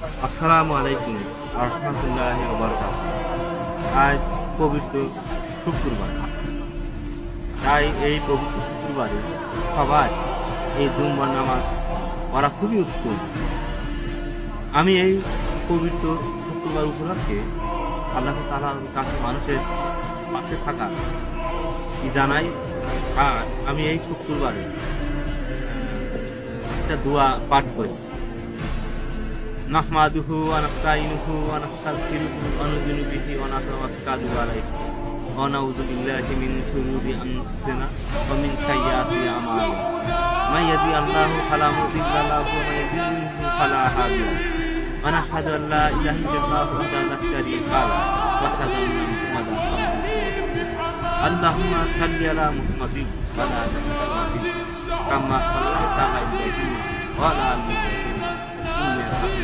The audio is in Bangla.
আসসালামু আলাইকুম রহমতুল্লাহ ওবারাকাতুহু। আজ পবিত্র শুক্রবার, তাই এই পবিত্র শুক্রবারে সবার এই জুম্মার নামাজ পড়া খুবই উত্তম। আমি এই পবিত্র শুক্রবার উপলক্ষে আল্লাহ তাআলার কাছে মানুষের পাশে থাকা জানাই। আর আমি এই শুক্রবারে একটা দোয়া পাঠ করি। নাহমাদুহু ওয়া নাস্তাইনুহু ওয়া নাস্তাগফিরুহু ওয়া নু'মিনু বিহি ওয়া নাতাওয়াক্কালু আলাইহি ওয়া নাউযু বিল্লাহি মিন শুরুরি আনফুসিনা ওয়া মিন সাইয়্যাতি আমালিনা। মান ইয়াহদিহিল্লাহু ফালা মুদিল্লা লাহু ওয়া মান ইউদ্লিলহু ফালা হাদিয়া লাহু। ওয়া নাশহাদু আল লা ইলাহা ইল্লাল্লাহু ওয়াহদাহু লা শারীকা লাহু ওয়া নাশহাদু আন্না মুহাম্মাদান আবদুহু। আল্লাহুম্মা সাল্লি আলা মুহাম্মাদিন ওয়া আলা আলি মুহাম্মাদিন কামা সাল্লাইতা আলা ইব্রাহিম ওয়া আলা আলি ইব্রাহিম